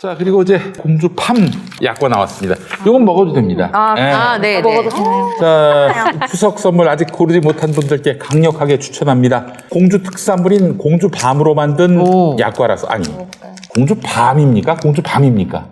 자, 그리고 이제 공주팜 약과 나왔습니다. 이건 먹어도 됩니다. 네. 자, 추석 선물 아직 고르지 못한 분들께 강력하게 추천합니다. 공주 특산물인 공주밤으로 만든 약과라서, 아니, 공주밤입니까? 공주밤입니까?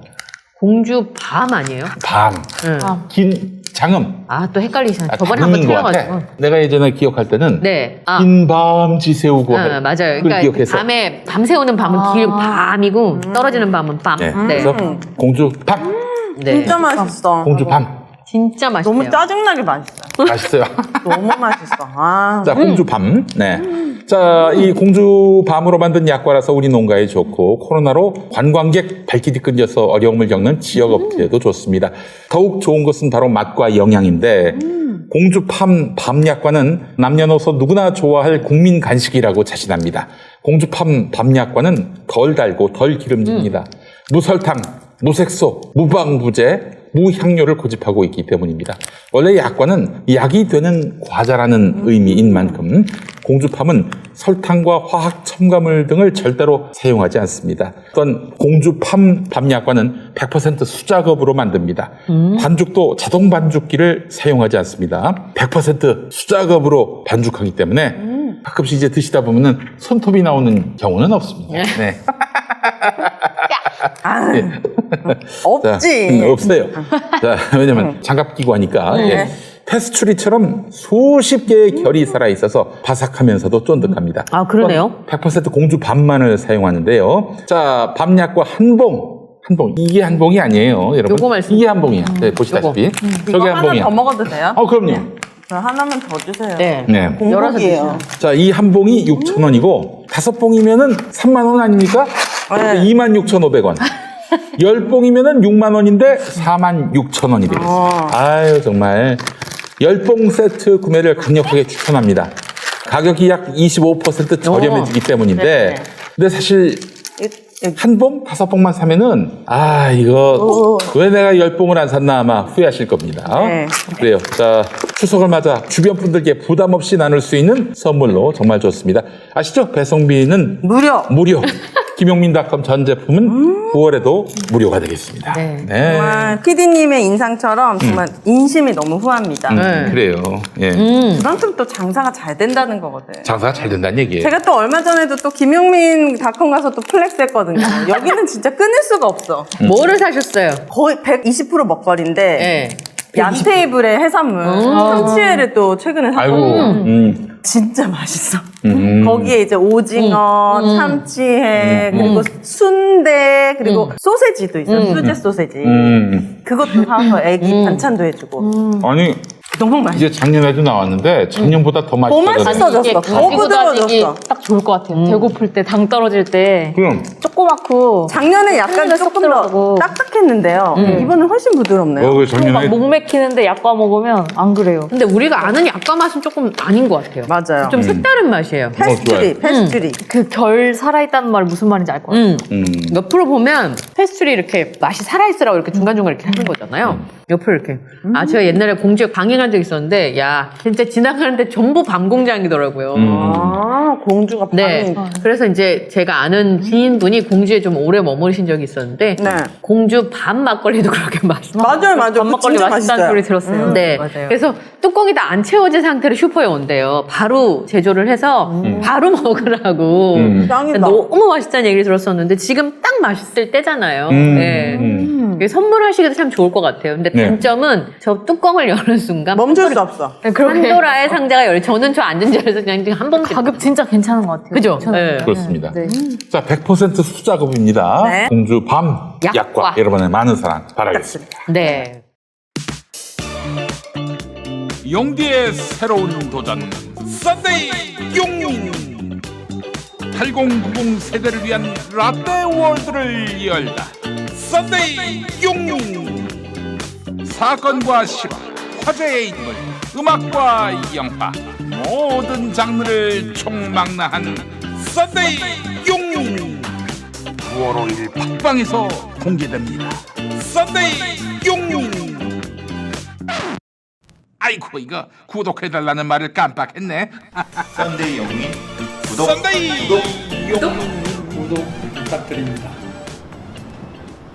공주밤 아니에요? 밤. 응. 긴 장음. 또 헷갈리시네. 저번에 한번 밤인 것 같아. 틀려가지고. 내가 예전에 기억할 때는 네. 긴 밤 지새우고 맞아요. 그걸 그러니까 기억해서. 밤에 밤새우는 밤은 길 밤이고 떨어지는 밤은 밤. 네. 그래서 공주밤, 네. 진짜 맛있어. 공주밤. 진짜 맛있어요. 너무 짜증나게 맛있어. 맛있어요. 너무 맛있어. 자, 공주밤. 네. 자, 이 공주밤으로 만든 약과라서 우리 농가에 좋고 코로나로 관광객 발길이 끊겨서 어려움을 겪는 지역 업체에도 좋습니다. 더욱 좋은 것은 바로 맛과 영양인데 공주팜 밤약과는 남녀노소 누구나 좋아할 국민 간식이라고 자신합니다. 공주팜 밤약과는 덜 달고 덜 기름집니다. 무설탕, 무색소, 무방부제, 무향료를 고집하고 있기 때문입니다. 원래 약과는 약이 되는 과자라는 의미인 만큼 공주팜은 설탕과 화학 첨가물 등을 절대로 사용하지 않습니다. 어떤 공주팜 밤약과는 100% 수작업으로 만듭니다. 반죽도 자동 반죽기를 사용하지 않습니다. 100% 수작업으로 반죽하기 때문에 가끔씩 이제 드시다 보면은 손톱이 나오는 경우는 없습니다. 네. 없지. 자, 없어요. 자, 왜냐면 장갑 끼고 하니까. 예. 페스츄리처럼 수십 개의 결이 살아있어서 바삭하면서도 쫀득합니다. 그러네요. 100% 공주 밤만을 사용하는데요. 자, 밤약과 한 봉. 이게 한 봉이 아니에요, 여러분. 요거 말씀. 이게 한 봉이야. 네, 보시다시피. 이거 저게 한 하나 봉이야. 더 먹어도 돼요? 그럼요. 저 하나만 더 주세요. 네. 네. 공복이에요. 자, 이 한 봉이 6,000원이고, 5봉이면은 3만원 아닙니까? 네. 26,500원. 10봉이면은 6만원인데 46,000원이 되겠습니다. 아유, 정말. 10봉 세트 구매를 강력하게 추천합니다. 가격이 약 25% 저렴해지기 때문인데, 근데 사실 한 봉, 5봉만 사면은, 이거 왜 내가 10봉을 안 샀나 아마 후회하실 겁니다. 네. 그래요. 자, 추석을 맞아 주변 분들께 부담 없이 나눌 수 있는 선물로 정말 좋습니다. 아시죠? 배송비는 무료. 김용민닷컴 전 제품은 9월에도 무료가 되겠습니다. 네. 정말 PD님의 인상처럼 정말 인심이 너무 후합니다. 그래요. 예. 그만큼 또 장사가 잘 된다는 거거든. 장사가 잘 된다는 얘기예요. 제가 또 얼마 전에도 또 김용민닷컴 가서 또 플렉스 했거든요. 여기는 진짜 끊을 수가 없어. 뭐를 사셨어요? 거의 120% 먹거리인데 네. 얀테이블의 해산물 참치회를 또 최근에 아이고. 샀거든요. 진짜 맛있어. 거기에 이제 오징어, 참치회, 그리고 순대, 그리고 소세지도 있어요. 수제 소세지. 그것도 사서 애기 반찬도 해주고. 아니, 너무 맛있어. 이제 작년에도 나왔는데 작년보다 더 더 맛있어졌어요. 맛있어졌어. 더 가지고 다니기 부드러워졌어. 딱 좋을 것 같아요. 배고플 때, 당 떨어질 때. 그럼 조그맣고. 작년에 약간 한눈에 쏙 조금 더 들어가고. 딱딱했는데요. 이번엔 훨씬 부드럽네요. 그 막 작년에 목 맥히는데 약과 먹으면 안 그래요. 근데 우리가 아는 약과 맛은 조금 아닌 것 같아요. 맞아요. 좀 색다른 맛이에요. 페스츄리. 그 결 살아있다는 말 무슨 말인지 알 것 같아요. 옆으로 보면 페스츄리 이렇게 맛이 살아있으라고 이렇게 중간중간 이렇게 하는 거잖아요. 옆으로 이렇게. 제가 옛날에 공주에 강행한 적 있었는데, 야, 진짜 지나가는데 전부 밤 공장이더라고요. 공주가 네. 밤이. 그래서 이제 제가 아는 지인분이 공주에 좀 오래 머무르신 적이 있었는데, 네. 공주 밤 막걸리도 그렇게 맛있어요. 맞아요. 밥 먹거리 진짜 맛있다는 맛있어요. 소리 들었어요. 네. 맞아요. 그래서 뚜껑이 다 안 채워진 상태로 슈퍼에 온대요. 바로 제조를 해서 바로 먹으라고. 짱이다. 너무 맛있다는 얘기를 들었었는데 지금 딱 맛있을 때잖아요. 네. 이게 선물하시기도 참 좋을 것 같아요. 근데 네. 단점은 저 뚜껑을 여는 순간 멈출 수 없어. 판도라의 상자가 열려. 저는 저 앉은 자리에서 그냥 한 번씩 가격 진짜 괜찮은 것 같아요. 그죠? 저는. 네. 그렇습니다. 네. 자, 100% 수작업입니다. 네. 공주 밤 약과. 약과. 여러분의 많은 사랑 바라겠습니다. 네. 용디의 새로운 도전 썬데이 용인 8090 세대를 위한 라떼 월드를 열다 썬데이 용인 사건과 실화 화제의 인물 음악과 영화 모든 장르를 총망라한 썬데이 용인 9월 5일 팟빵에서 공개됩니다. 썬데이 용인 아이고 이거 구독해달라는 말을 깜빡했네. 썬데이 영민 구독 썬데이 구독 부탁드립니다.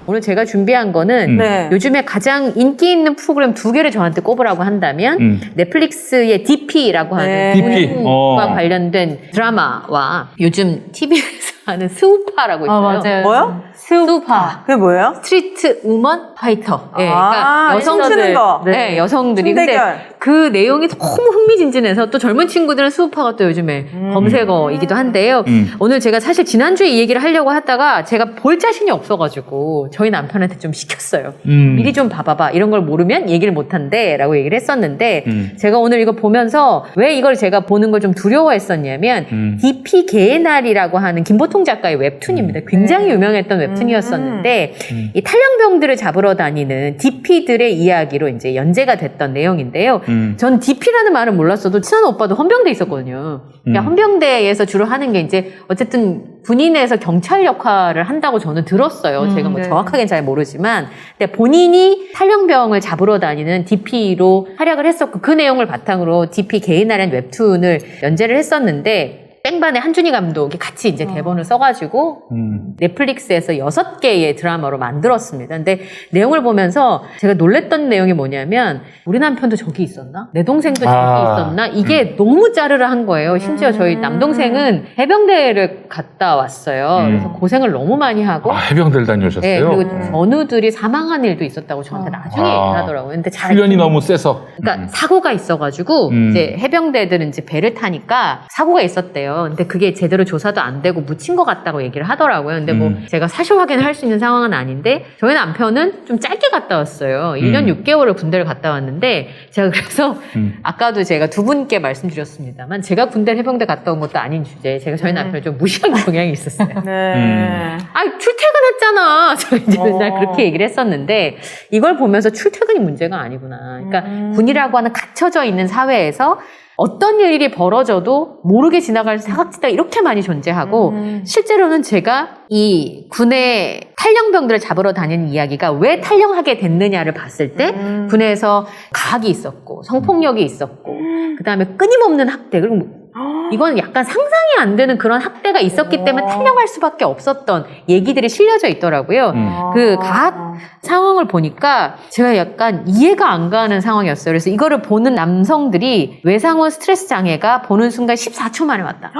오늘 제가 준비한 거는 네. 요즘에 가장 인기 있는 프로그램 2개를 저한테 꼽으라고 한다면 넷플릭스의 DP라고 하는 네. DP. 군과 관련된 드라마와 요즘 TV에서 하는 스우파라고 있어요. 맞아요. 뭐요? 스우파. 그게 뭐예요? 스트리트 우먼 파이터. 예, 아, 여성들, 치는 거. 네, 여성들이. 근데 순대결. 그 내용이 너무 흥미진진해서 또 젊은 친구들은 스우파가 또 요즘에 검색어이기도 한데요. 오늘 제가 사실 지난주에 이 얘기를 하려고 하다가 제가 볼 자신이 없어가지고 저희 남편한테 좀 시켰어요. 미리 좀 봐봐봐. 이런 걸 모르면 얘기를 못한대. 라고 얘기를 했었는데 제가 오늘 이거 보면서 왜 이걸 제가 보는 걸 좀 두려워했었냐면 DP 개의 날이라고 하는 김보통 작가의 웹툰입니다. 굉장히 유명했던 웹툰이었었는데 이 탈영병들을 잡으러 다니는 DP들의 이야기로 이제 연재가 됐던 내용인데요. 전 DP라는 말을 몰랐어도 친한 오빠도 헌병대 있었거든요. 그러니까 헌병대에서 주로 하는 게 이제 어쨌든 군인에서 경찰 역할을 한다고 저는 들었어요. 제가 뭐 네. 정확하게는 잘 모르지만 근데 본인이 탈영병을 잡으러 다니는 DP로 활약을 했었고 그 내용을 바탕으로 DP 개인 날엔 웹툰을 연재를 했었는데 땡반의 한준희 감독이 같이 이제 대본을 써가지고 넷플릭스에서 6개의 드라마로 만들었습니다. 근데 내용을 보면서 제가 놀랬던 내용이 뭐냐면 우리 남편도 저기 있었나? 내 동생도 저기 있었나? 이게 너무 짜르르한 거예요. 심지어 저희 남동생은 해병대를 갔다 왔어요. 그래서 고생을 너무 많이 하고 해병대를 다녀오셨어요? 네, 그리고 전우들이 사망한 일도 있었다고 저한테 나중에 얘기를 하더라고요. 근데 잘 훈련이 너무 세서. 그러니까 사고가 있어가지고 이제 해병대들은 이제 배를 타니까 사고가 있었대요. 근데 그게 제대로 조사도 안 되고 묻힌 것 같다고 얘기를 하더라고요. 근데 뭐 제가 사실 확인을 할 수 있는 상황은 아닌데 저희 남편은 좀 짧게 갔다 왔어요. 1년 6개월을 군대를 갔다 왔는데 제가 그래서 아까도 제가 두 분께 말씀드렸습니다만 제가 군대 해병대 갔다 온 것도 아닌 주제에 제가 저희 남편을 좀 무시한 경향이 있었어요. 네. 아이 출퇴근했잖아. 제가 이제 맨날 그렇게 얘기를 했었는데 이걸 보면서 출퇴근이 문제가 아니구나. 그러니까 군이라고 하는 갇혀져 있는 사회에서 어떤 일이 벌어져도 모르게 지나갈 사각지대가 이렇게 많이 존재하고 실제로는 제가 이 군의 탈영병들을 잡으러 다니는 이야기가 왜 탈영하게 됐느냐를 봤을 때 군에서 가학이 있었고 성폭력이 있었고 그다음에 끊임없는 학대 그리고 이건 약간 상상이 안 되는 그런 학대가 있었기 때문에 탈영할 수밖에 없었던 얘기들이 실려져 있더라고요. 그 가학 상황을 보니까 제가 약간 이해가 안 가는 상황이었어요. 그래서 이거를 보는 남성들이 외상후 스트레스 장애가 보는 순간 14초 만에 왔다.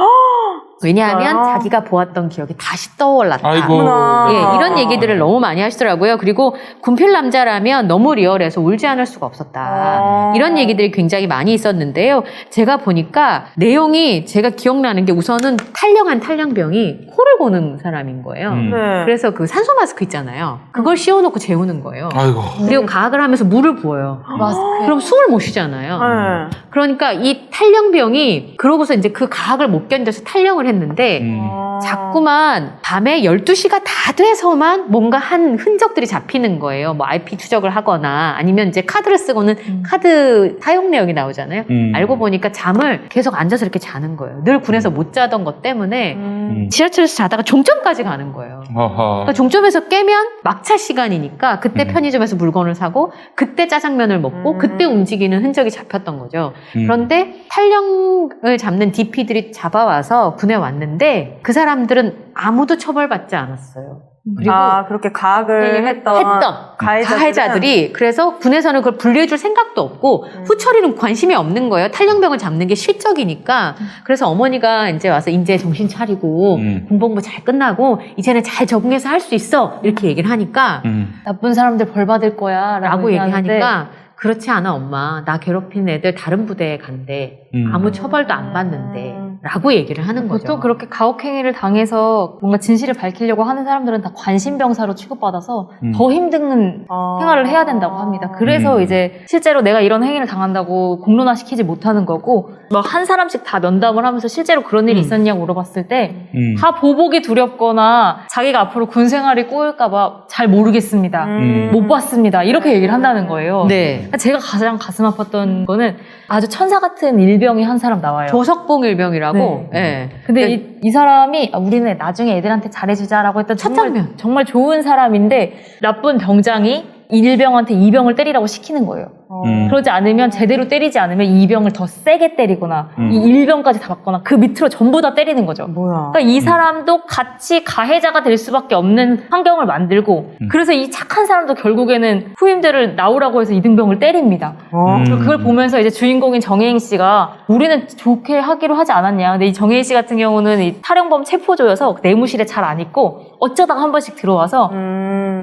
왜냐하면 자기가 보았던 기억이 다시 떠올랐다. 아이고. 예, 이런 얘기들을 너무 많이 하시더라고요. 그리고 군필 남자라면 너무 리얼해서 울지 않을 수가 없었다. 이런 얘기들이 굉장히 많이 있었는데요. 제가 보니까 내용이 제가 기억나는 게 우선은 탈영한 탈영병이 코를 고는 사람인 거예요. 네. 그래서 그 산소 마스크 있잖아요. 그걸 씌워놓고 재우는 거예요. 아이고. 그리고 가학을 하면서 물을 부어요. 그럼 숨을 못 쉬잖아요. 네. 그러니까 이 탈영병이 그러고서 이제 그 가학을 못 견뎌서 탈영을 했는데 자꾸만 밤에 12시가 다 돼서만 뭔가 한 흔적들이 잡히는 거예요. 뭐 IP 추적을 하거나 아니면 이제 카드를 쓰고는 카드 사용 내역이 나오잖아요. 알고 보니까 잠을 계속 앉아서 이렇게 자는 거예요. 늘 군에서 못 자던 것 때문에 지하철에서 자다가 종점까지 가는 거예요. 아하. 그러니까 종점에서 깨면 막차 시간이니까 그때 편의점에서 물건을 사고 그때 짜장면을 먹고 그때 움직이는 흔적이 잡혔던 거죠. 그런데 탈영을 잡는 DP들이 잡아와서 군에 왔는데 그 사람들은 아무도 처벌받지 않았어요. 그리고 그렇게 가학을 했던 가해자들이 그래서 군에서는 그걸 분리해줄 생각도 없고 후처리는 관심이 없는 거예요. 탈영병을 잡는 게 실적이니까. 그래서 어머니가 이제 와서 이제 정신 차리고 군복무 잘 끝나고 이제는 잘 적응해서 할 수 있어 이렇게 얘기를 하니까 나쁜 사람들 벌 받을 거야 라고 얘기하니까 그렇지 않아 엄마 나 괴롭힌 애들 다른 부대에 간대 아무 처벌도 안 받는데 라고 얘기를 하는 거죠. 보통 그렇게 가혹행위를 당해서 뭔가 진실을 밝히려고 하는 사람들은 다 관심병사로 취급받아서 더 힘든 생활을 해야 된다고 합니다. 그래서 이제 실제로 내가 이런 행위를 당한다고 공론화시키지 못하는 거고 막 한 사람씩 다 면담을 하면서 실제로 그런 일이 있었냐고 물어봤을 때 다 보복이 두렵거나 자기가 앞으로 군 생활이 꼬일까 봐 잘 모르겠습니다. 못 봤습니다. 이렇게 얘기를 한다는 거예요. 네. 제가 가장 가슴 아팠던 거는 아주 천사 같은 일병이 한 사람 나와요. 조석봉 일병이라고. 네. 네. 근데 이 사람이 우리는 나중에 애들한테 잘해주자라고 했던 첫 장면. 정말 좋은 사람인데 나쁜 병장이 일병한테 이병을 때리라고 시키는 거예요. 그러지 않으면 제대로 때리지 않으면 이 병을 더 세게 때리거나 이 일병까지 다 받거나 그 밑으로 전부 다 때리는 거죠. 뭐야. 그러니까 이 사람도 같이 가해자가 될 수밖에 없는 환경을 만들고 그래서 이 착한 사람도 결국에는 후임들을 나오라고 해서 이등병을 때립니다. 그걸 보면서 이제 주인공인 정혜인 씨가 우리는 좋게 하기로 하지 않았냐. 근데 이 정혜인 씨 같은 경우는 이 탈영범 체포조여서 내무실에 잘 안 있고 어쩌다가 한 번씩 들어와서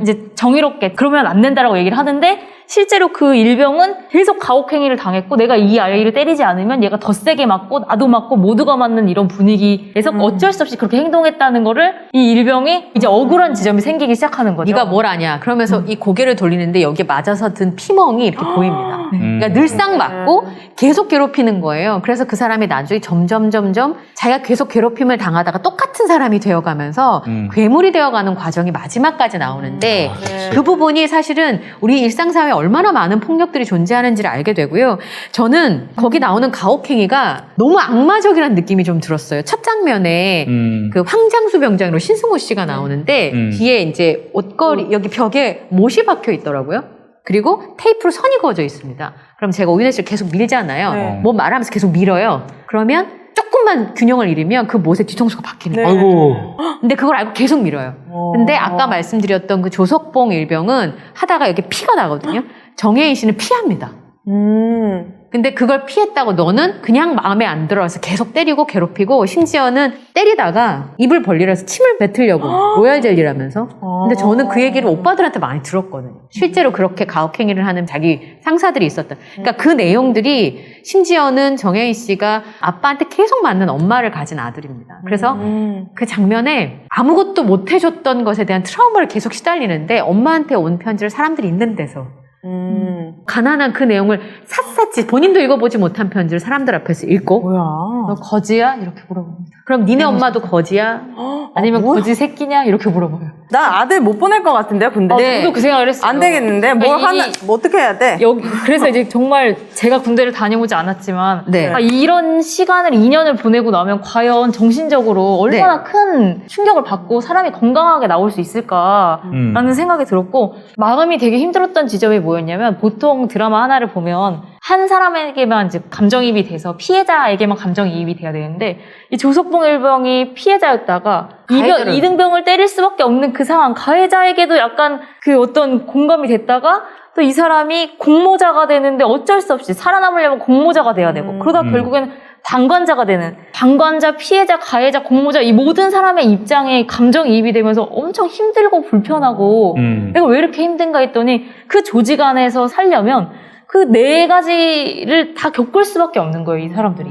이제 정의롭게 그러면 안 된다라고 얘기를 하는데 실제로 그 일병은 계속 가혹행위를 당했고 내가 이 아이를 때리지 않으면 얘가 더 세게 맞고 나도 맞고 모두가 맞는 이런 분위기에서 어쩔 수 없이 그렇게 행동했다는 거를 이 일병이 이제 억울한 지점이 생기기 시작하는 거죠. 네가 뭘 아냐. 그러면서 이 고개를 돌리는데 여기에 맞아서 든 피멍이 이렇게 보입니다. 그러니까 늘상 맞고 계속 괴롭히는 거예요. 그래서 그 사람이 나중에 점점 자기가 계속 괴롭힘을 당하다가 똑같은 사람이 되어가면서 괴물이 되어가는 과정이 마지막까지 나오는데 그 부분이 사실은 우리 일상사회에 얼마나 많은 폭력들이 존재하는지를 알게 되고요. 저는 거기 나오는 가혹행위가 너무 악마적이라는 느낌이 좀 들었어요. 첫 장면에 그 황장수 병장으로 신승호 씨가 나오는데 뒤에 이제 옷걸이 여기 벽에 못이 박혀 있더라고요. 그리고 테이프로 선이 그어져 있습니다. 그럼 제가 오윤혜 씨를 계속 밀잖아요. 네. 뭐 말하면서 계속 밀어요. 그러면 조금만 균형을 잃으면 그 못에 뒤통수가 박히는 네. 거예요. 아이고. 근데 그걸 알고 계속 밀어요. 근데 아까 말씀드렸던 그 조석봉 일병은 하다가 여기 피가 나거든요. 정혜인 씨는 피합니다. 근데 그걸 피했다고 너는 그냥 마음에 안 들어서 계속 때리고 괴롭히고 심지어는 때리다가 입을 벌리려서 침을 뱉으려고 로얄 젤리라면서. 근데 저는 그 얘기를 오빠들한테 많이 들었거든요. 실제로 그렇게 가혹행위를 하는 자기 상사들이 있었던. 그러니까 그 내용들이 심지어는 정혜인 씨가 아빠한테 계속 맞는 엄마를 가진 아들입니다. 그래서 그 장면에 아무것도 못 해줬던 것에 대한 트라우마를 계속 시달리는데 엄마한테 온 편지를 사람들이 읽는 데서 가난한 그 내용을 샅샅이 본인도 읽어보지 못한 편지를 사람들 앞에서 읽고 뭐야. 너 거지야? 이렇게 물어봅니다. 그럼 니네 엄마도 거지야? 아니면 뭐야? 거지 새끼냐? 이렇게 물어봐요. 나 아들 못 보낼 것 같은데요, 근데. 네. 저도 그 생각을 했어요. 안 되겠는데? 뭘 그러니까 하나, 뭐 어떻게 해야 돼? 그래서 이제 정말 제가 군대를 다녀오지 않았지만 네. 이런 시간을 2년을 보내고 나면 과연 정신적으로 얼마나 큰 충격을 받고 사람이 건강하게 나올 수 있을까라는 생각이 들었고 마음이 되게 힘들었던 지점이 뭐였냐면 보통 드라마 하나를 보면 한 사람에게만 이제 감정이입이 돼서 피해자에게만 감정이입이 돼야 되는데 이 조석봉 일병이 피해자였다가 이등병을 때릴 수밖에 없는 그 상황 가해자에게도 약간 그 어떤 공감이 됐다가 또 이 사람이 공모자가 되는데 어쩔 수 없이 살아남으려면 공모자가 돼야 되고 그러다 결국에는 방관자가 되는 방관자, 피해자, 가해자, 공모자 이 모든 사람의 입장에 감정이입이 되면서 엄청 힘들고 불편하고 내가 왜 이렇게 힘든가 했더니 그 조직 안에서 살려면 그 네 가지를 다 겪을 수밖에 없는 거예요, 이 사람들이.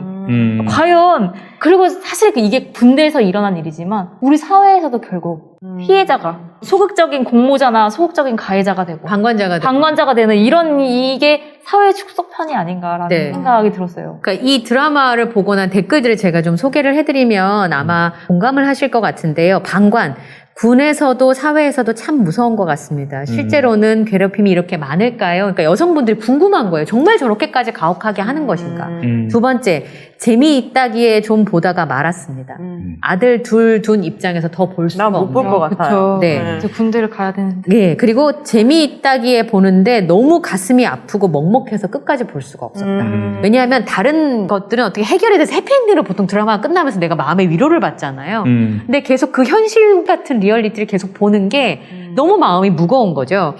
과연 그리고 사실 이게 군대에서 일어난 일이지만 우리 사회에서도 결국 피해자가 소극적인 공모자나 소극적인 가해자가 되고 방관자가 되는 이런 이게 사회 축소판이 아닌가라는 네. 생각이 들었어요. 그러니까 이 드라마를 보고 난 댓글들을 제가 좀 소개를 해드리면 아마 공감을 하실 것 같은데요. 방관. 군에서도 사회에서도 참 무서운 것 같습니다. 실제로는 괴롭힘이 이렇게 많을까요? 그러니까 여성분들이 궁금한 거예요. 정말 저렇게까지 가혹하게 하는 것인가? 두 번째, 재미있다기에 좀 보다가 말았습니다. 아들 둘 둔 입장에서 더 볼 수가 난 못 볼 없는. 것 같아요. 네. 이제 군대를 가야 되는데. 네, 그리고 재미있다기에 보는데 너무 가슴이 아프고 먹먹해서 끝까지 볼 수가 없었다. 왜냐하면 다른 것들은 어떻게 해결이 돼서 해피엔딩으로 보통 드라마가 끝나면서 내가 마음의 위로를 받잖아요. 근데 계속 그 현실 같은 리얼리티를 계속 보는 게 너무 마음이 무거운 거죠.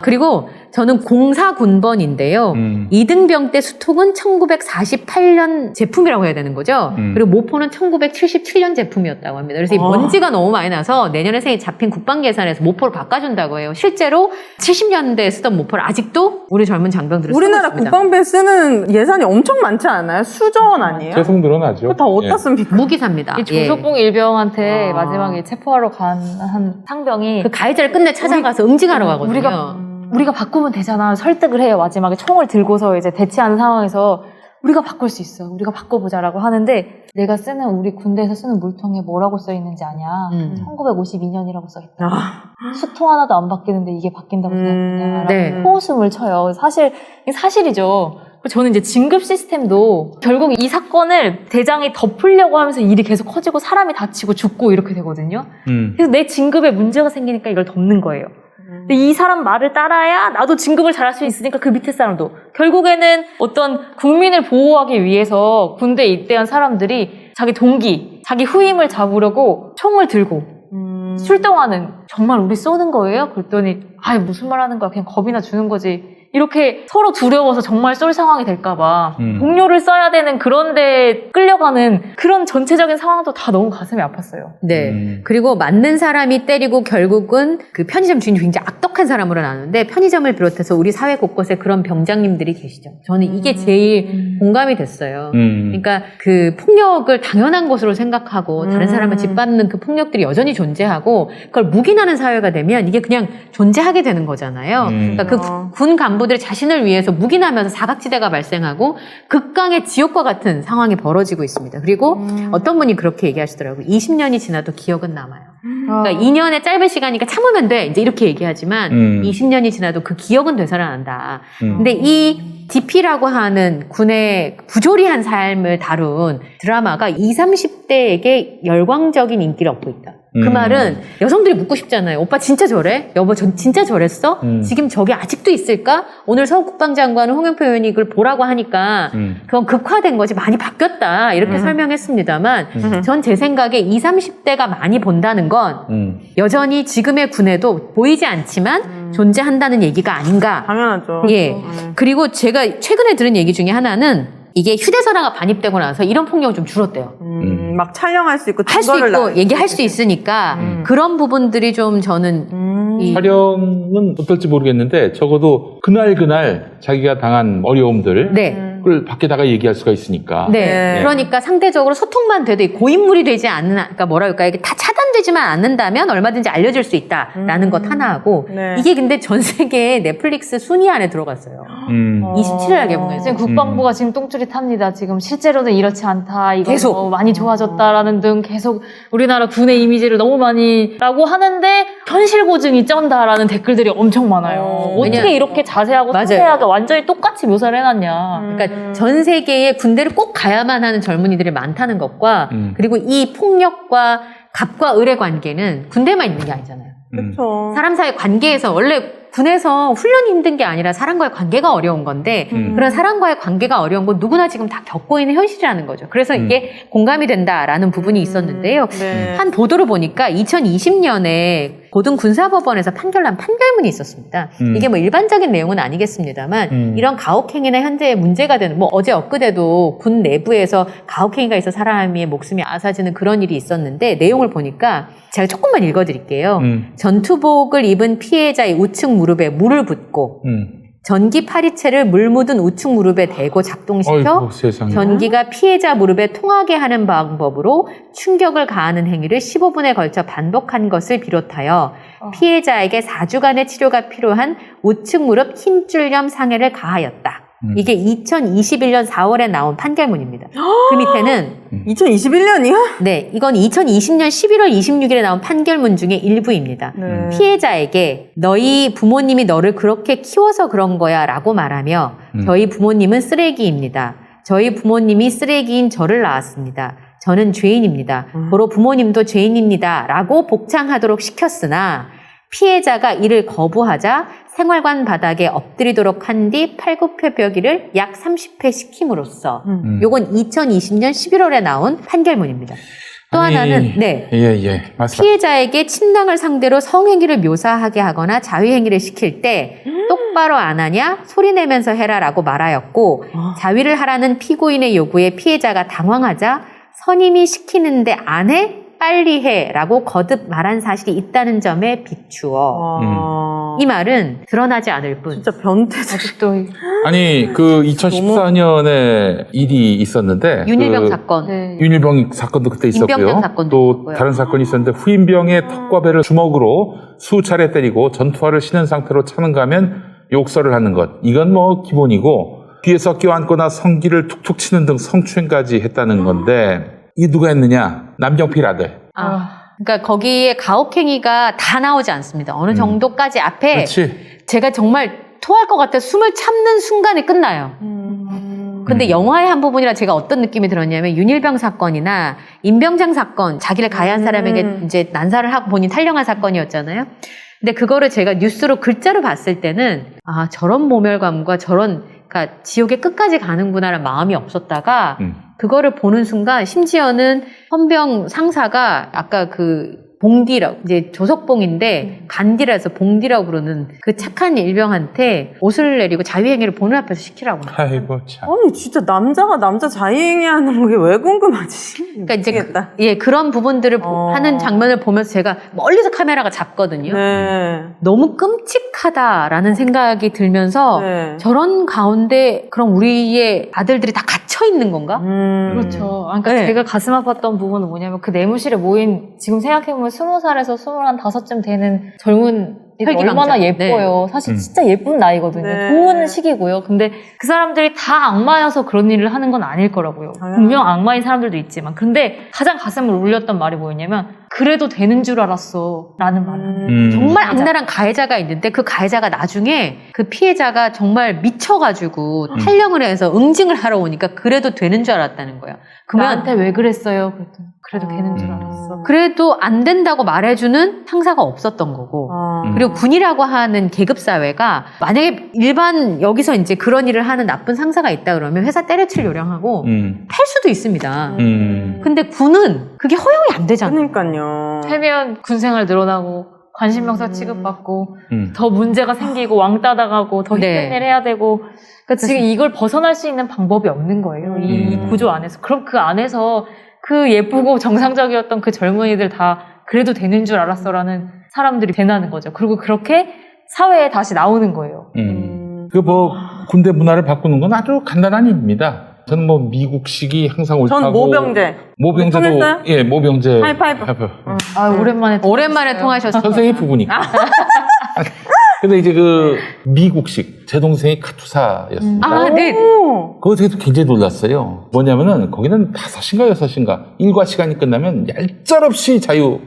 그리고 저는 공사군번인데요. 이등병 때 수통은 1948년 제품이라고 해야 되는 거죠. 그리고 모포는 1977년 제품이었다고 합니다. 그래서 이 먼지가 너무 많이 나서 내년에 생이 잡힌 국방 예산에서 모포를 바꿔준다고 해요. 실제로 70년대에 쓰던 모포를 아직도 우리 젊은 장병들은 우리나라 쓰고 있습니다. 국방부에 쓰는 예산이 엄청 많지 않아요? 수조 원 아니에요? 계속 늘어나죠. 그거 다 어디다 씁니까? 무기사입니다. 이 조석봉 일병한테 아. 마지막에 체포하러 간 한 상병이 그 가해자를 끝내 찾아가서 응징하러 가거든요. 우리가 바꾸면 되잖아. 설득을 해요. 마지막에 총을 들고서 이제 대치하는 상황에서 우리가 바꿀 수 있어. 우리가 바꿔보자라고 하는데 내가 쓰는 우리 군대에서 쓰는 물통에 뭐라고 써 있는지 아냐? 1952년이라고 써 있다. 수통 하나도 안 바뀌는데 이게 바뀐다고 생각하냐라고 네. 호웃음을 쳐요. 이게 사실이죠. 저는 이제 진급 시스템도 결국 이 사건을 대장이 덮으려고 하면서 일이 계속 커지고 사람이 다치고 죽고 이렇게 되거든요. 그래서 내 진급에 문제가 생기니까 이걸 덮는 거예요. 근데 이 사람 말을 따라야 나도 진급을 잘할 수 있으니까 그 밑에 사람도. 결국에는 어떤 국민을 보호하기 위해서 군대에 입대한 사람들이 자기 동기, 자기 후임을 잡으려고 총을 들고 출동하는, 정말 우리 쏘는 거예요? 그랬더니 아이 무슨 말 하는 거야, 그냥 겁이나 주는 거지. 이렇게 서로 두려워서 정말 쏠 상황이 될까봐 동료를 써야 되는, 그런데 끌려가는 그런 전체적인 상황도 다 너무 가슴이 아팠어요. 네. 그리고 맞는 사람이 때리고 결국은 그 편의점 주인이 굉장히 악독한 사람으로 나누는데, 편의점을 비롯해서 우리 사회 곳곳에 그런 병장님들이 계시죠. 저는 이게 제일 공감이 됐어요. 그러니까 그 폭력을 당연한 것으로 생각하고 다른 사람을 짓밟는 그 폭력들이 여전히 존재하고, 그걸 묵인하는 사회가 되면 이게 그냥 존재하게 되는 거잖아요. 그러니까 그 군 간부들이 자신을 위해서 묵인하면서 사각지대가 발생하고 극강의 지옥과 같은 상황이 벌어지고 있습니다. 그리고 어떤 분이 그렇게 얘기하시더라고요. 20년이 지나도 기억은 남아요. 그러니까 2년의 짧은 시간이니까 참으면 돼, 이제 이렇게 얘기하지만 20년이 지나도 그 기억은 되살아난다. 근데 이 DP라고 하는 군의 부조리한 삶을 다룬 드라마가 20, 30대에게 열광적인 인기를 얻고 있다. 그 말은 여성들이 묻고 싶잖아요. 오빠 진짜 저래? 여보 전 진짜 저랬어? 지금 저게 아직도 있을까? 오늘 서욱 국방장관은 홍영표 의원이 이걸 보라고 하니까 그건 극화된 것이 많이 바뀌었다, 이렇게 설명했습니다만 전 제 생각에 20, 30대가 많이 본다는 건 여전히 지금의 군에도 보이지 않지만 존재한다는 얘기가 아닌가. 당연하죠. 예. 그리고 제가 최근에 들은 얘기 중에 하나는, 이게 휴대전화가 반입되고 나서 이런 폭력이 좀 줄었대요. 막 촬영할 수 있고 할 수 있고 얘기할 수 있으니까 그런 부분들이 좀 저는 이 촬영은 어떨지 모르겠는데 적어도 그날 자기가 당한 어려움들 네. 그걸 밖에다가 얘기할 수가 있으니까. 네. 그러니까 상대적으로 소통만 돼도 고인물이 되지 않는, 그러니까 뭐라 할까, 이게 다 차단되지만 않는다면 얼마든지 알려질 수 있다라는 것 하나 하고, 네. 이게 근데 전 세계 넷플릭스 순위 안에 들어갔어요. 27회 개봉했어요. 지금 국방부가 지금 똥줄이 탑니다. 지금 실제로는 이렇지 않다, 이거 계속. 뭐 많이 좋아졌다라는 등 계속 우리나라 군의 이미지를 너무 많이 라고 하는데 현실 고증이 쩐다라는 댓글들이 엄청 많아요. 어떻게 왜냐- 이렇게 자세하고 맞아요. 상세하게 완전히 똑같이 묘사를 해놨냐. 그러니까 전 세계에 군대를 꼭 가야만 하는 젊은이들이 많다는 것과 그리고 이 폭력과 갑과 을의 관계는 군대만 있는 게 아니잖아요. 그렇죠. 사람 사이 관계에서, 원래 군에서 훈련이 힘든 게 아니라 사람과의 관계가 어려운 건데 그런 사람과의 관계가 어려운 건 누구나 지금 다 겪고 있는 현실이라는 거죠. 그래서 이게 공감이 된다라는 부분이 있었는데요. 네. 한 보도를 보니까 2020년에 고등군사법원에서 판결난 판결문이 있었습니다. 이게 뭐 일반적인 내용은 아니겠습니다만 이런 가혹행위나 현재의 문제가 되는, 뭐 어제 엊그제도 군 내부에서 가혹행위가 있어 사람의 목숨이 앗아지는 그런 일이 있었는데, 내용을 보니까 제가 조금만 읽어드릴게요. 전투복을 입은 피해자의 우측 무릎에 물을 붓고 전기 파리채를 물 묻은 우측 무릎에 대고 작동시켜 어이구, 세상에. 전기가 피해자 무릎에 통하게 하는 방법으로 충격을 가하는 행위를 15분에 걸쳐 반복한 것을 비롯하여 피해자에게 4주간의 치료가 필요한 우측 무릎 힘줄염 상해를 가하였다. 이게 2021년 4월에 나온 판결문입니다. 그 밑에는 2021년이요? 네, 이건 2020년 11월 26일에 나온 판결문 중에 일부입니다. 피해자에게 너희 부모님이 너를 그렇게 키워서 그런 거야 라고 말하며 저희 부모님은 쓰레기입니다. 저희 부모님이 쓰레기인 저를 낳았습니다. 저는 죄인입니다. 고로 부모님도 죄인입니다. 라고 복창하도록 시켰으나 피해자가 이를 거부하자 생활관 바닥에 엎드리도록 한 뒤 팔굽혀펴기를 약 30회 시킴으로써 요건 2020년 11월에 나온 판결문입니다. 또 하나는 네. 맞습니다. 피해자에게 친당을 상대로 성행위를 묘사하게 하거나 자위행위를 시킬 때 똑바로 안 하냐? 소리 내면서 해라라고 말하였고 자위를 하라는 피고인의 요구에 피해자가 당황하자 선임이 시키는데 안 해? 빨리 해라고 거듭 말한 사실이 있다는 점에 비추어 이 말은 드러나지 않을 뿐 진짜 변태들. 아직도 아니 그 2014년에 일이 있었는데 윤일병 그 사건 네. 윤일병 사건도 그때 있었고요. 임병장 사건도 또 있었고요. 다른 사건이 있었는데 후임병의 턱과 배를 주먹으로 수차례 때리고 전투화를 신은 상태로 차는 가면 욕설을 하는 것. 이건 뭐 기본이고 뒤에서 껴안거나 성기를 툭툭 치는 등 성추행까지 했다는 건데 이 누가 했느냐? 남경필 아들. 그러니까 거기에 가혹행위가 다 나오지 않습니다. 어느 정도까지 앞에 그렇지. 제가 정말 토할 것 같아 숨을 참는 순간에 끝나요. 근데 영화의 한 부분이라 제가 어떤 느낌이 들었냐면 윤일병 사건이나 임병장 사건, 자기를 가해한 사람에게 이제 난사를 하고 본인 탈영한 사건이었잖아요. 근데 그거를 제가 뉴스로 글자로 봤을 때는 아 저런 모멸감과 저런 그러니까 지옥의 끝까지 가는구나라는 마음이 없었다가 그거를 보는 순간 심지어는 헌병 상사가 아까 그 봉디라고 이제 조석봉인데 간디라서 봉디라고 부르는 그 착한 일병한테 옷을 내리고 자유행위를 보는 앞에서 시키라고. 아이고 참. 아니 진짜 남자가 남자 자유행위 하는 게 왜 궁금하지? 그러니까 이제 미치겠다. 그런 부분들을 하는 장면을 보면서 제가 멀리서 카메라가 잡거든요. 네. 너무 끔찍하다라는 생각이 들면서 네. 저런 가운데 그럼 우리의 아들들이 다 갇혀 있는 건가? 그렇죠. 그러니까 네. 제가 가슴 아팠던 부분은 뭐냐면 그 내무실에 모인 지금 생각해보면 20살에서 25쯤 되는 젊은 애들 혈기왕자. 얼마나 예뻐요. 사실 진짜 예쁜 나이거든요. 네. 좋은 시기고요. 근데 그 사람들이 다 악마여서 그런 일을 하는 건 아닐 거라고요. 분명 악마인 사람들도 있지만. 근데 가장 가슴을 울렸던 말이 뭐였냐면 그래도 되는 줄 알았어 라는 말을 정말 악랄한 가해자가 있는데 그 가해자가 나중에 그 피해자가 정말 미쳐가지고 탈령을 해서 응징을 하러 오니까 그래도 되는 줄 알았다는 거예요. 그러면 나한테 왜 그랬어요? 그랬더니 그래도 되는 줄 알았어. 그래도 안 된다고 말해주는 상사가 없었던 거고 그리고 군이라고 하는 계급사회가 만약에 일반 여기서 이제 그런 일을 하는 나쁜 상사가 있다 그러면 회사 때려칠 요량하고 팔 수도 있습니다. 근데 군은 그게 허용이 안 되잖아요. 그러니까요. 해면 군생활 늘어나고 관심병사 취급받고 더 문제가 생기고 왕따 당하고 더 힘든 네. 일 해야 되고 그러니까 지금 이걸 벗어날 수 있는 방법이 없는 거예요. 이 구조 안에서. 그럼 그 안에서 그 예쁘고 정상적이었던 그 젊은이들 다 그래도 되는 줄 알았어라는 사람들이 되나는 거죠. 그리고 그렇게 사회에 다시 나오는 거예요. 그 뭐 군대 문화를 바꾸는 건 아주 간단한 일입니다. 저는 뭐 미국식이 항상 옳다고. 전 모병제. 모병제도 통했어요? 예, 모병제. 하이파이브. 아, 오랜만에 통하셨어요. 선생님 부부니까. 근데 이제 그 미국식 제 동생이 카투사였습니다. 아, 네. 오. 그거 되게 굉장히 놀랐어요. 뭐냐면은 거기는 5시인가 6시인가 일과 시간이 끝나면 얄짤없이 자유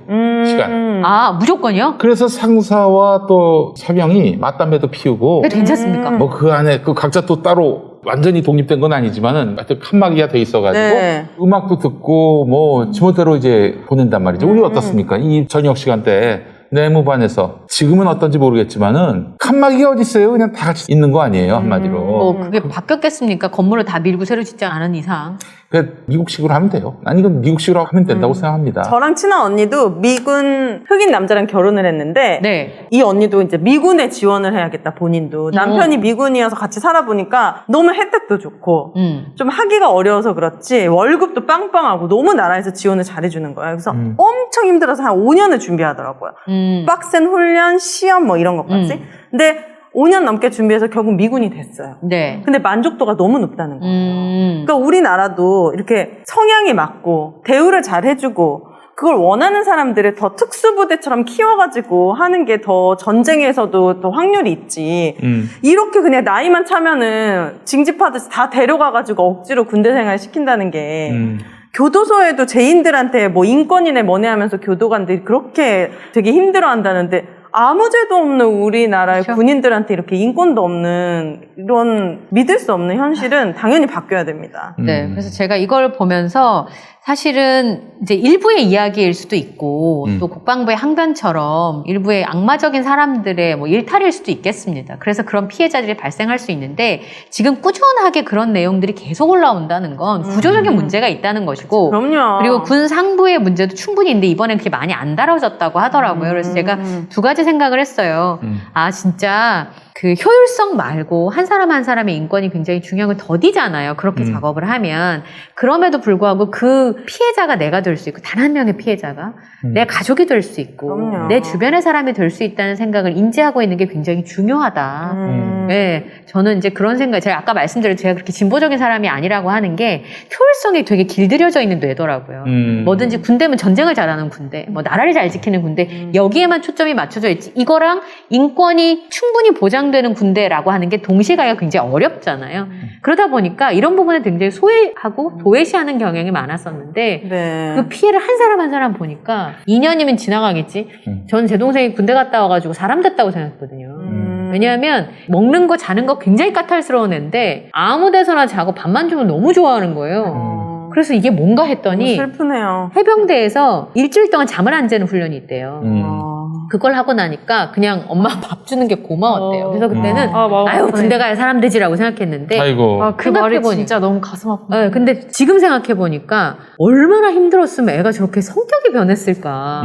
시간. 아, 무조건이요? 그래서 상사와 또 사병이 맞담배도 피우고 그게 괜찮습니까? 뭐 그 안에 그 각자 또 따로 완전히 독립된 건 아니지만은 하여튼 칸막이가 돼 있어가지고 네. 음악도 듣고 뭐 지멋대로 이제 보낸단 말이죠. 우리 어떻습니까? 이 저녁 시간대에 내무반에서 지금은 어떤지 모르겠지만은 칸막이가 어디 있어요? 그냥 다 같이 있는 거 아니에요 한마디로. 뭐 그게 바뀌었겠습니까? 건물을 다 밀고 새로 짓지 않은 이상. 그 미국식으로 하면 돼요. 난 이건 미국식으로 하면 된다고 생각합니다. 저랑 친한 언니도 미군 흑인 남자랑 결혼을 했는데 네. 이 언니도 이제 미군에 지원을 해야겠다 본인도 남편이 미군이어서 같이 살아보니까 너무 혜택도 좋고 좀 하기가 어려워서 그렇지 월급도 빵빵하고 너무 나라에서 지원을 잘해주는 거야. 그래서 엄청 힘들어서 한 5년을 준비하더라고요. 빡센 훈련, 시험 뭐 이런 것까지. 근데 5년 넘게 준비해서 결국 미군이 됐어요. 네. 근데 만족도가 너무 높다는 거예요. 그러니까 우리나라도 이렇게 성향이 맞고 대우를 잘 해주고 그걸 원하는 사람들을 더 특수부대처럼 키워가지고 하는 게 더 전쟁에서도 더 확률이 있지. 이렇게 그냥 나이만 차면은 징집하듯이 다 데려가가지고 억지로 군대 생활 시킨다는 게 교도소에도 죄인들한테 뭐 인권이네 뭐네 하면서 교도관들이 그렇게 되게 힘들어한다는데 아무 죄도 없는 우리나라의 그렇죠. 군인들한테 이렇게 인권도 없는 이런 믿을 수 없는 현실은 당연히 바뀌어야 됩니다. 네. 그래서 제가 이걸 보면서 사실은 이제 일부의 이야기일 수도 있고 또 국방부의 항변처럼 일부의 악마적인 사람들의 뭐 일탈일 수도 있겠습니다. 그래서 그런 피해자들이 발생할 수 있는데 지금 꾸준하게 그런 내용들이 계속 올라온다는 건 구조적인 문제가 있다는 것이고 그럼요. 그리고 군 상부의 문제도 충분히 있는데 이번엔 그게 많이 안 다뤄졌다고 하더라고요. 그래서 제가 두 가지 생각을 했어요. 아 진짜 그 효율성 말고 한 사람 한 사람의 인권이 굉장히 중요한 건 더디잖아요. 그렇게 작업을 하면. 그럼에도 불구하고 그 피해자가 내가 될 수 있고 단 한 명의 피해자가 내 가족이 될 수 있고 그럼요. 내 주변의 사람이 될 수 있다는 생각을 인지하고 있는 게 굉장히 중요하다. 네, 저는 이제 그런 생각, 제가 아까 말씀드린 제가 그렇게 진보적인 사람이 아니라고 하는 게 효율성이 되게 길들여져 있는 뇌더라고요. 뭐든지 군대면 전쟁을 잘하는 군대, 뭐 나라를 잘 지키는 군대, 여기에만 초점이 맞춰져 있지. 이거랑 인권이 충분히 보장되는 군대라고 하는 게 동시에 가기가 굉장히 어렵잖아요. 그러다 보니까 이런 부분에 굉장히 소외하고 도외시하는 경향이 많았었는데 네. 그 피해를 한 사람 한 사람 보니까 2년이면 지나가겠지. 전 제 동생이 군대 갔다 와가지고 사람 됐다고 생각했거든요. 왜냐하면 먹는 거 자는 거 굉장히 까탈스러운 애인데 아무 데서나 자고 밥만 주면 너무 좋아하는 거예요. 그래서 이게 뭔가 너무 했더니 슬프네요. 해병대에서 일주일 동안 잠을 안 자는 훈련이 있대요. 그걸 하고 나니까 그냥 엄마 밥 주는 게 고마웠대요. 그래서 그때는 마음 아유 아프네. 군대 가야 사람 되지라고 생각했는데 아이고. 그 말이 생각해보니- 진짜 너무 가슴 아프네. 네, 근데 지금 생각해보니까 얼마나 힘들었으면 애가 저렇게 성격이 변했을까.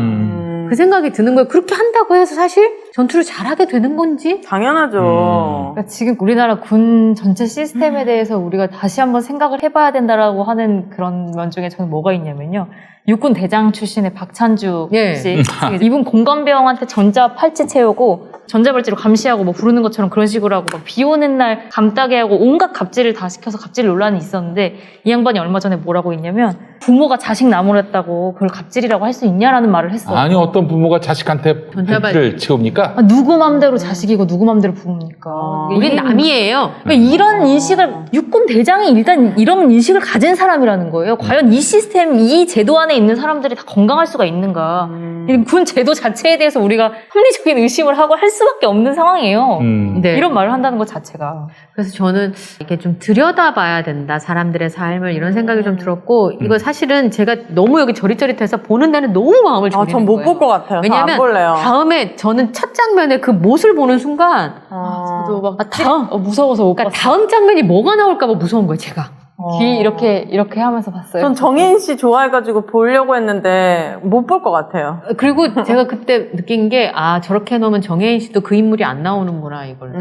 그 생각이 드는 거예요. 그렇게 한다고 해서 사실 전투를 잘하게 되는 건지? 당연하죠. 그러니까 지금 우리나라 군 전체 시스템에 대해서 우리가 다시 한번 생각을 해봐야 된다라고 하는 그런 면 중에 저는 뭐가 있냐면요. 육군 대장 출신의 박찬주 예. 씨. 이분 공관병한테 전자 팔찌 채우고 전자발찌로 감시하고 뭐 부르는 것처럼 그런 식으로 하고 막 비 오는 날 감따게 하고 온갖 갑질을 다 시켜서 갑질 논란이 있었는데 이 양반이 얼마 전에 뭐라고 했냐면 부모가 자식 나무랬다고 그걸 갑질이라고 할 수 있냐라는 말을 했어요. 아니 어떤 부모가 자식한테 전자발- 발찌를 채웁니까? 아, 누구 맘대로 자식이고 누구 맘대로 부모입니까? 우린 남이에요. 그러니까 이런 인식을 육군 대장이 일단 이런 인식을 가진 사람이라는 거예요. 과연 이 시스템, 이 제도 안에 있는 사람들이 다 건강할 수가 있는가? 이 군 제도 자체에 대해서 우리가 합리적인 의심을 하고 할 수밖에 없는 상황이에요. 네. 이런 말을 한다는 것 자체가. 그래서 저는 이렇게 좀 들여다봐야 된다, 사람들의 삶을, 이런 생각이 좀 들었고, 이거 사실은 제가 너무 여기 저릿저릿해서 보는 데는 너무 마음을 전 졸이는 못 거예요. 볼 것 같아요. 저 안 왜냐면 볼래요. 다음에 저는 첫 장면에 그 못을 보는 순간, 저도 막 무서워서 못 그러니까 봤어요. 다음 장면이 뭐가 나올까봐 무서운 거예요, 제가. 귀 이렇게 하면서 봤어요. 전 정혜인 씨 좋아해가지고 보려고 했는데 못 볼 것 같아요. 그리고 제가 그때 느낀 게, 아, 저렇게 해놓으면 정혜인 씨도 그 인물이 안 나오는구나, 이걸.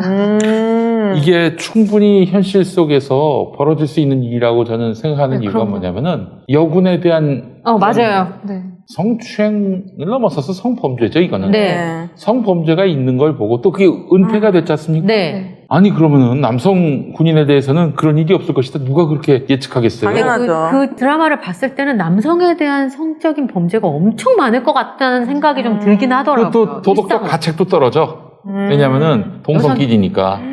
이게 충분히 현실 속에서 벌어질 수 있는 일이라고 저는 생각하는 네, 이유가 그럼요. 뭐냐면은 여군에 대한 맞아요. 네. 성추행을 넘어서서 성범죄죠, 이거는. 네. 성범죄가 있는 걸 보고 또 그게 은폐가 됐지 않습니까? 네. 아니 그러면은 남성 군인에 대해서는 그런 일이 없을 것이다. 누가 그렇게 예측하겠어요? 당연하죠. 그 드라마를 봤을 때는 남성에 대한 성적인 범죄가 엄청 많을 것 같다는 생각이 좀 들긴 하더라고요. 또 도덕적 일상은. 가책도 떨어져. 왜냐면은 동성끼리니까.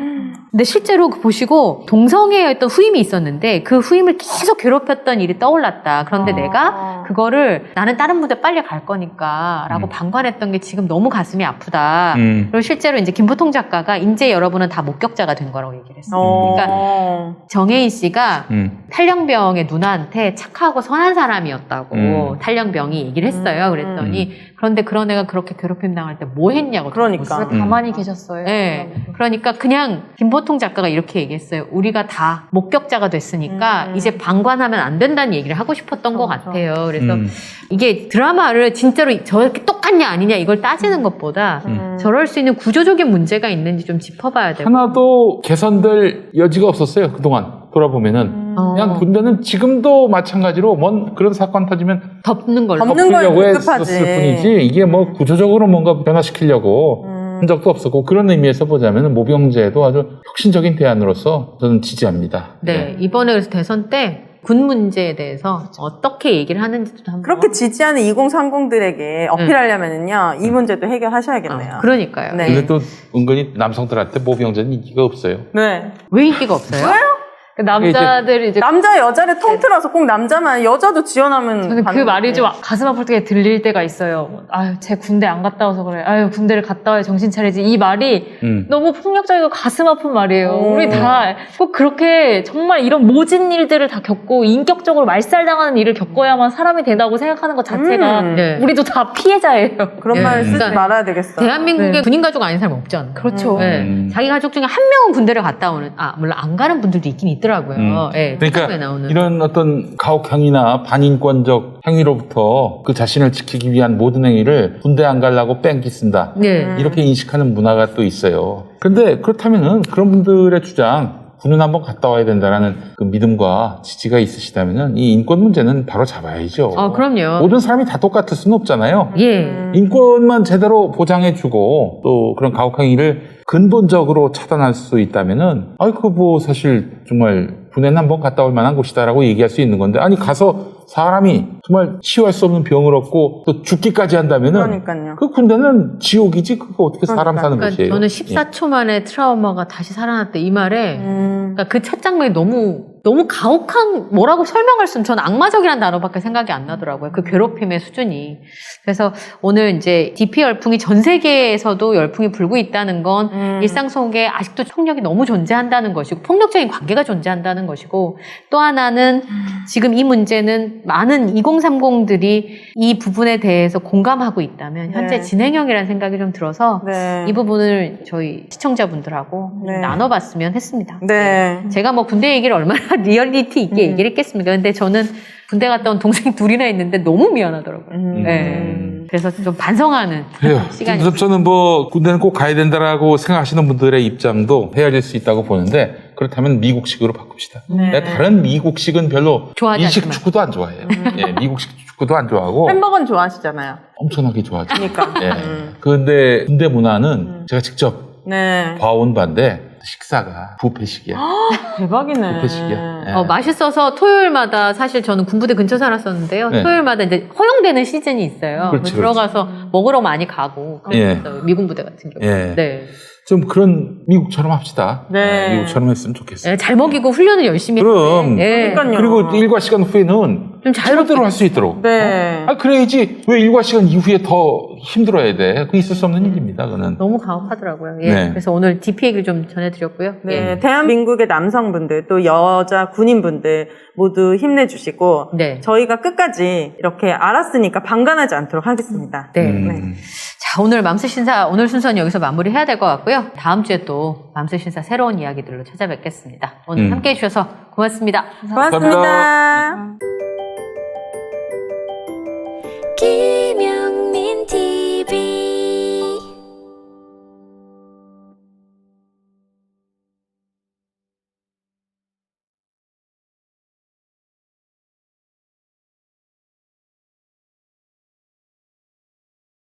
근데 실제로 그 보시고 동성애의 어떤 후임이 있었는데 그 후임을 계속 괴롭혔던 일이 떠올랐다. 그런데 내가 그거를 나는 다른 부대 빨리 갈 거니까 라고 방관했던 게 지금 너무 가슴이 아프다. 그리고 실제로 이제 김보통 작가가 이제 여러분은 다 목격자가 된 거라고 얘기를 했어요. 그러니까 정혜인 씨가 탈영병의 누나한테 착하고 선한 사람이었다고 탈영병이 얘기를 했어요. 그랬더니 그런데 그런 애가 그렇게 괴롭힘 당할 때 뭐 했냐고. 그러니까. 가만히 계셨어요. 네. 그러니까 그냥 김보통 작가가 이렇게 얘기했어요. 우리가 다 목격자가 됐으니까 이제 방관하면 안 된다는 얘기를 하고 싶었던 것 같아요. 그래서 이게 드라마를 진짜로 저렇게 똑같냐 아니냐 이걸 따지는 것보다 저럴 수 있는 구조적인 문제가 있는지 좀 짚어봐야 되고. 하나도 개선될 여지가 없었어요. 그동안 돌아보면은. 그냥 군대는 지금도 마찬가지로 뭔 그런 사건 터지면 덮는 걸로. 덮는 걸 덮으려고 급급하지. 했었을 뿐이지 이게 뭐 구조적으로 뭔가 변화시키려고 한 적도 없었고 그런 의미에서 보자면 모병제도 아주 혁신적인 대안으로서 저는 지지합니다. 네. 이번에 그래서 대선 때 군 문제에 대해서 어떻게 얘기를 하는지도 한번. 그렇게 지지하는 2030들에게 어필하려면은요, 이 문제도 해결하셔야겠네요. 그러니까요. 네. 근데 또 은근히 남성들한테 모병제는 인기가 없어요. 네. 왜 인기가 없어요? 남자들이 이제 남자 여자를 통틀어서 꼭 남자만 여자도 지원하면 저는 그 가능한데. 말이 좀 가슴 아플 때 들릴 때가 있어요. 아유, 쟤 군대 안 갔다 와서 그래. 아유, 군대를 갔다 와야 정신 차리지. 이 말이 너무 폭력적이고 가슴 아픈 말이에요. 우리 다 꼭 그렇게 정말 이런 모진 일들을 다 겪고 인격적으로 말살당하는 일을 겪어야만 사람이 된다고 생각하는 것 자체가 네. 우리도 다 피해자예요. 그런 네. 말 쓰지 그러니까 말아야 되겠어. 대한민국에 네. 군인 가족 아닌 사람 없잖아. 그렇죠. 네. 자기 가족 중에 한 명은 군대를 갔다 오는, 물론 안 가는 분들도 있긴 있더라고요. 네, TV에 그러니까 나오는. 이런 어떤 가혹행위나 반인권적 행위로부터 그 자신을 지키기 위한 모든 행위를 군대 안 가려고 뺑기 쓴다. 네. 이렇게 인식하는 문화가 또 있어요. 그런데 그렇다면은 그런 분들의 주장, 군은 한번 갔다 와야 된다라는 그 믿음과 지지가 있으시다면은 이 인권 문제는 바로 잡아야죠. 그럼요. 모든 사람이 다 똑같을 수는 없잖아요. 예. 인권만 제대로 보장해주고 또 그런 가혹행위를 근본적으로 차단할 수 있다면은 그 뭐 사실 정말 군에는 한번 갔다 올 만한 곳이다라고 얘기할 수 있는 건데 아니 가서 사람이 정말 치유할 수 없는 병을 얻고 또 죽기까지 한다면은 그러니까요. 그 군대는 지옥이지 그거 어떻게 사람 사는 그러니까 곳이에요. 저는 14초 만에 트라우마가 다시 살아났다 이 말에 그러니까 그 첫 장면이 너무 너무 가혹한 뭐라고 설명할 수 없는 전 악마적이라는 단어밖에 생각이 안 나더라고요. 그 괴롭힘의 수준이. 그래서 오늘 이제 DP 열풍이 전 세계에서도 열풍이 불고 있다는 건 일상 속에 아직도 폭력이 너무 존재한다는 것이고 폭력적인 관계가 존재한다는 것이고 또 하나는 지금 이 문제는 많은 2030들이 이 부분에 대해서 공감하고 있다면 현재 네. 진행형이라는 생각이 좀 들어서 네. 이 부분을 저희 시청자분들하고 네. 나눠봤으면 했습니다. 네. 제가 뭐 군대 얘기를 얼마나 리얼리티 있게 얘기를 했겠습니까? 근데 저는 군대 갔다 온 동생 둘이나 있는데 너무 미안하더라고요. 네. 그래서 좀 반성하는 그래요. 시간이. 저는 뭐 군대는 꼭 가야 된다라고 생각하시는 분들의 입장도 헤아릴 수 있다고 보는데 그렇다면 미국식으로 바꿉시다. 네. 내가 다른 미국식은 별로 좋아하지 미식 않지만. 축구도 안 좋아해요. 예, 미국식 축구도 안 좋아하고 햄버거는 좋아하시잖아요. 엄청나게 좋아하죠. 그러니까. 예. 그런데 군대 문화는 제가 직접 네. 봐온 바인데 식사가 뷔페식이야. 대박이네. 뷔페식이야. 예. 맛있어서 토요일마다 사실 저는 군부대 근처 살았었는데요. 네. 토요일마다 이제 허용되는 시즌이 있어요. 그렇지, 들어가서 먹으러 많이 가고 예. 그랬어요. 미군부대 같은 경우. 예. 네. 좀 그런 미국처럼 합시다. 네. 미국처럼 했으면 좋겠어요. 네, 잘 먹이고 훈련을 열심히 그럼. 예. 그러니까요. 그리고 일과 시간 후에는 좀 자유롭게 자유대로 할 수 있도록. 네. 아, 그래야지 왜 일과 시간 이후에 더 힘들어야 돼. 그거 있을 수 없는 일입니다. 그거는. 너무 가혹하더라고요. 예. 네. 그래서 오늘 DP 얘기를 좀 전해드렸고요. 네, 예. 대한민국의 남성분들 또 여자 군인분들 모두 힘내주시고 네. 저희가 끝까지 이렇게 알았으니까 방관하지 않도록 하겠습니다. 네. 음. 자, 오늘 맘스 신사 오늘 순서는 여기서 마무리해야 될 것 같고요. 다음 주에 또 맘스 신사 새로운 이야기들로 찾아뵙겠습니다. 오늘 함께해 주셔서 고맙습니다. 고맙습니다. 감사합니다.